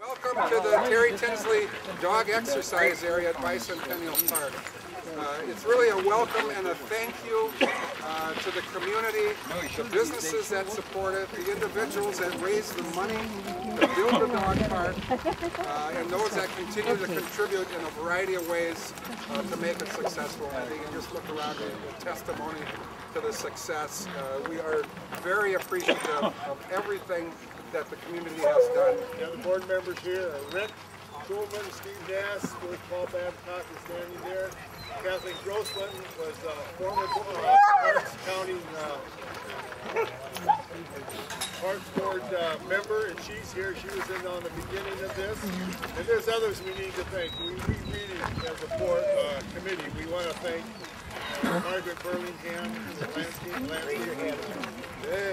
Welcome to the Terri Tinsley dog exercise area at Bicentennial Park. It's really a welcome and a thank you to the community, the businesses that support it, the individuals that raise the money to build the dog park, and those that continue to contribute in a variety of ways to make it successful. I think you just look around and the testimony to the success. We are very appreciative of everything that the community has done. The other board members here are Rick Schulman, Steve Nass, Paul Babcock is standing there. Kathleen Grossman was a former Parks County Parks Board member, and she's here. She was in on the beginning of this. And there's others we need to thank. We really, as a board committee, we want to thank Margaret Burlingham, the landscape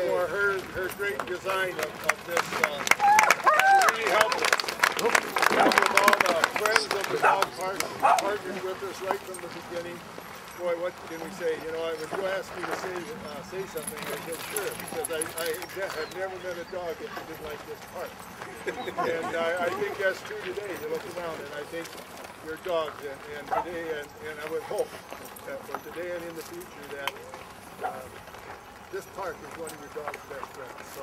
for her great design of this. Really helped us. Helped with all the friends of the dog park, partnered with us right from the beginning. Boy, what can we say? You know, when you asked me to say something, I said sure, because I have never met a dog that didn't like this park. And I think that's true today. You look around and I think your dogs, and today, and I would hope that for today and in the future that this park is one of your dog's best friends. So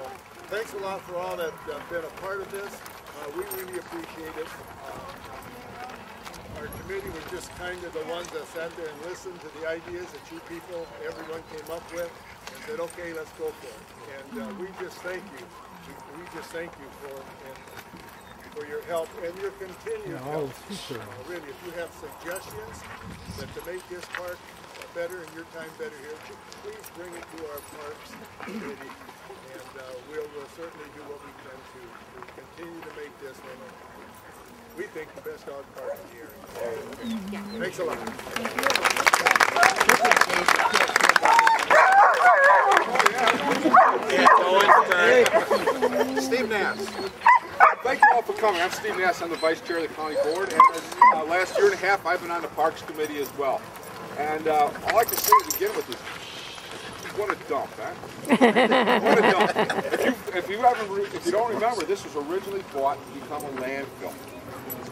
thanks a lot for all that have been a part of this. We really appreciate it. Our committee was just kind of the ones that sat there and listened to the ideas that you people, everyone came up with, and said, okay, let's go for it. And we just thank you. We just thank you for your help and your continued help. Really, if you have suggestions that to make this park better and your time better here, please bring it to our parks committee, and we'll certainly do what we can to continue to make this one, we think, the best dog park in the area. Thanks a lot. Steve Nass. Thank you all for coming. I'm Steve Nass. I'm the Vice Chair of the County Board, and last year and a half I've been on the Parks Committee as well. And all I like to say to begin with is, what a dump, huh? What a dump. If you don't remember, this was originally bought to become a landfill.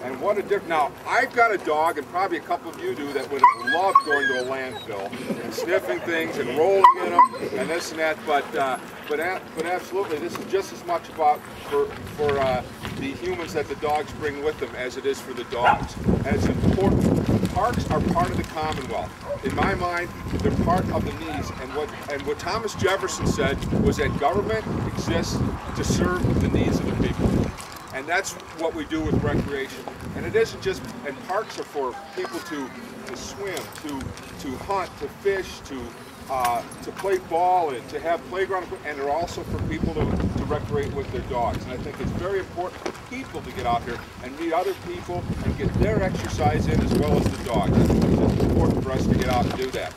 And what a difference. Now, I've got a dog, and probably a couple of you do, that would have loved going to a landfill and sniffing things and rolling in them and this and that, but absolutely, this is just as much about for the humans that the dogs bring with them as it is for the dogs. And it's important. Parks are part of the Commonwealth. In my mind, they're part of the needs. And what Thomas Jefferson said was that government exists to serve the needs of the people. And that's what we do with recreation. And it isn't just, and parks are for people to swim, to hunt, to fish, to play ball, and to have playground, and they're also for people to recreate with their dogs. And I think it's very important for people to get out here and meet other people and get their exercise in as well as the dogs. I think it's important for us to get out and do that.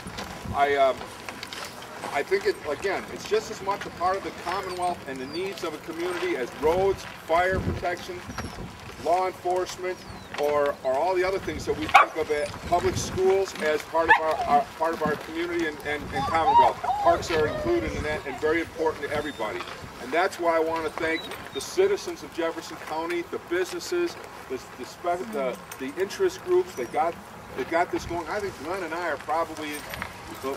I think, again, it's just as much a part of the Commonwealth and the needs of a community as roads, fire protection, law enforcement, or all the other things that we think of at public schools as part of our community and Commonwealth. Parks are included in that and very important to everybody. And that's why I want to thank the citizens of Jefferson County, the businesses, the interest groups that got this going. I think Glenn and I are probably the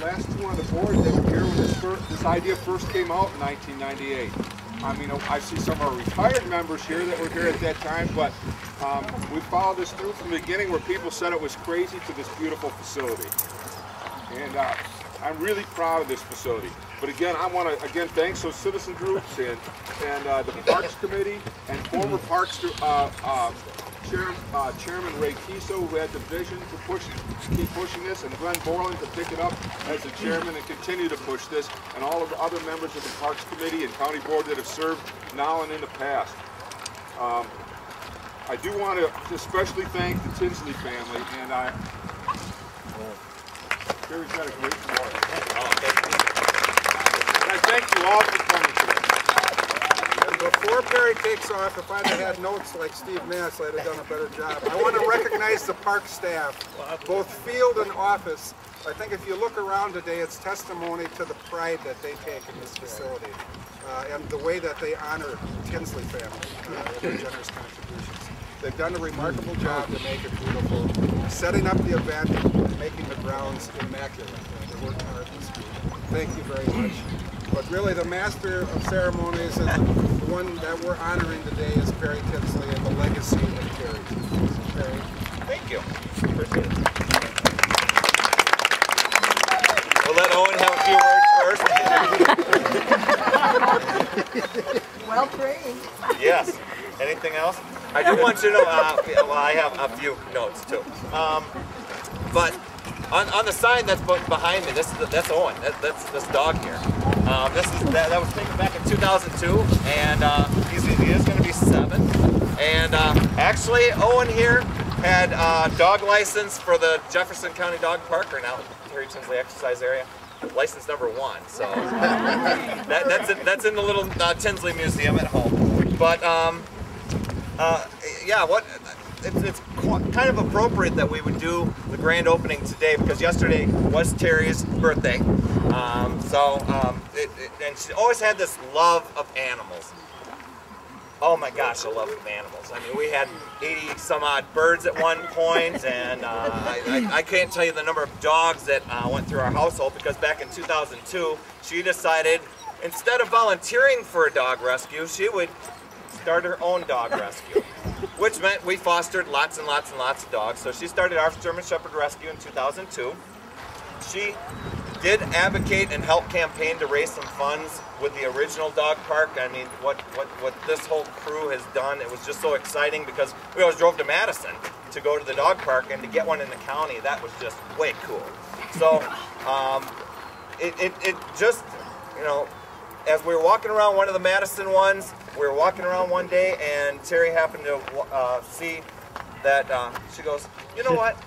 last two on the board that were here when this idea first came out in 1998. I mean, I see some of our retired members here that were here at that time, but we followed this through from the beginning where people said it was crazy to this beautiful facility. And I'm really proud of this facility. But again, I want to thank those citizen groups and the Parks Committee and former Parks Chairman Ray Kiso, who had the vision to keep pushing this, and Glenn Borland to pick it up as the chairman and continue to push this, and all of the other members of the Parks Committee and County Board that have served now and in the past. I do want to especially thank the Tinsley family, and Terry's got a great report. And I thank you all for coming today. Before Terri takes off, if I'd have had notes like Steve Nass, I'd have done a better job. I want to recognize the park staff, both field and office. I think if you look around today, it's testimony to the pride that they take in this facility. and the way that they honor Tinsley family and their generous contributions. They've done a remarkable job to make it beautiful, setting up the event and making the grounds immaculate. They worked hard this week. Thank you very much. But really the master of ceremonies and the one that we're honoring today is Terri Tinsley and the legacy of Terri. Terri. Thank you. Appreciate it. We'll let Owen have a few words first. Well trained. Yes. Anything else? I do want you to know, well, I have a few notes too. But on the sign that's behind me, that's Owen. That's this dog here. That was taken back in 2002, and he is going to be 7. And actually, Owen here had a dog license for the Jefferson County Dog Park, or now Terri Tinsley Exercise Area. License number 1. So that's in the little Tinsley Museum at home. But yeah, it's kind of appropriate that we would do the grand opening today because yesterday was Terri's birthday. And she always had this love of animals. Oh my gosh, a love of animals. I mean, we had 80 some odd birds at one point, and I can't tell you the number of dogs that went through our household because back in 2002, she decided instead of volunteering for a dog rescue, she would start her own dog rescue, which meant we fostered lots and lots and lots of dogs. So she started our German Shepherd Rescue in 2002. She did advocate and help campaign to raise some funds with the original dog park. I mean, what this whole crew has done, it was just so exciting because we always drove to Madison to go to the dog park, and to get one in the county, that was just way cool. So it just, you know, as we were walking around one of the Madison ones, we were walking around one day, and Terri happened to see that, she goes, you know what,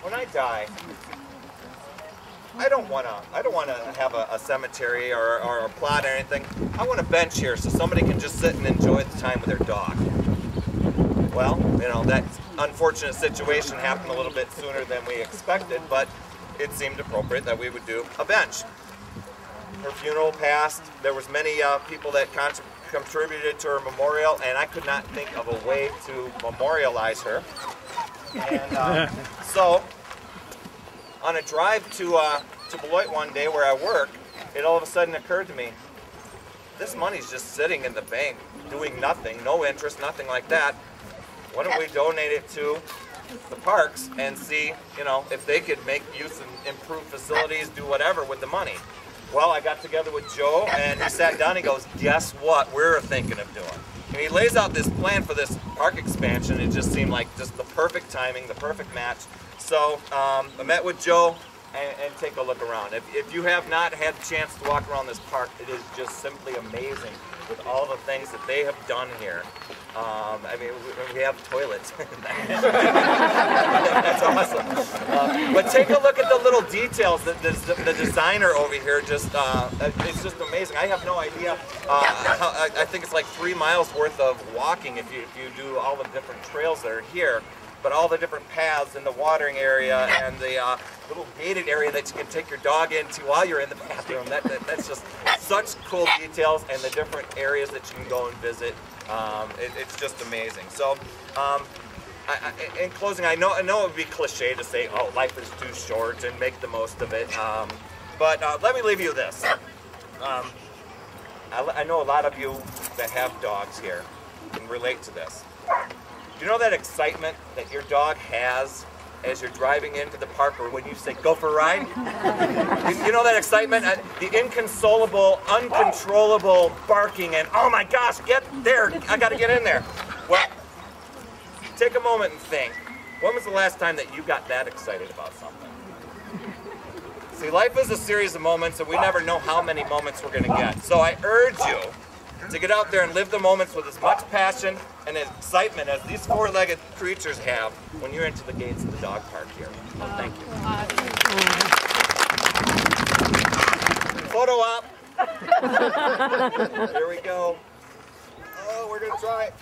when I die, I don't want to have a cemetery or a plot or anything. I want a bench here so somebody can just sit and enjoy the time with their dog. Well, you know, that unfortunate situation happened a little bit sooner than we expected, but it seemed appropriate that we would do a bench. Her funeral passed. There was many people that contributed to her memorial, and I could not think of a way to memorialize her. And so, on a drive to Beloit one day where I work, it all of a sudden occurred to me, this money's just sitting in the bank, doing nothing, no interest, nothing like that. Why don't we donate it to the parks and see, you know, if they could make use and improve facilities, do whatever with the money. Well, I got together with Joe, and he sat down, he goes, guess what we're thinking of doing? And he lays out this plan for this park expansion. It just seemed like just the perfect timing, the perfect match. So I met with Joe and take a look around. If you have not had a chance to walk around this park, it is just simply amazing with all the things that they have done here. I mean, we have toilets. That's awesome. But take a look at the little details that the designer over here just, it's just amazing. I have no idea. I think it's like 3 miles worth of walking if you do all the different trails that are here. But all the different paths in the watering area and the little gated area that you can take your dog into while you're in the bathroom. That's just such cool details, and the different areas that you can go and visit. It's just amazing. So, in closing, I know it would be cliche to say, "Oh, life is too short," and make the most of it. But let me leave you this. I know a lot of you that have dogs here can relate to this. Do you know that excitement that your dog has as you're driving into the park, or when you say, go for a ride? You know that excitement? The inconsolable, uncontrollable barking and, oh my gosh, get there, I gotta get in there. Well, take a moment and think, when was the last time that you got that excited about something? See, life is a series of moments, and we never know how many moments we're gonna get. So I urge you to get out there and live the moments with as much passion and excitement as these four-legged creatures have when you're into the gates of the dog park here. So thank you. Photo op. Here we go. Oh, we're gonna try it.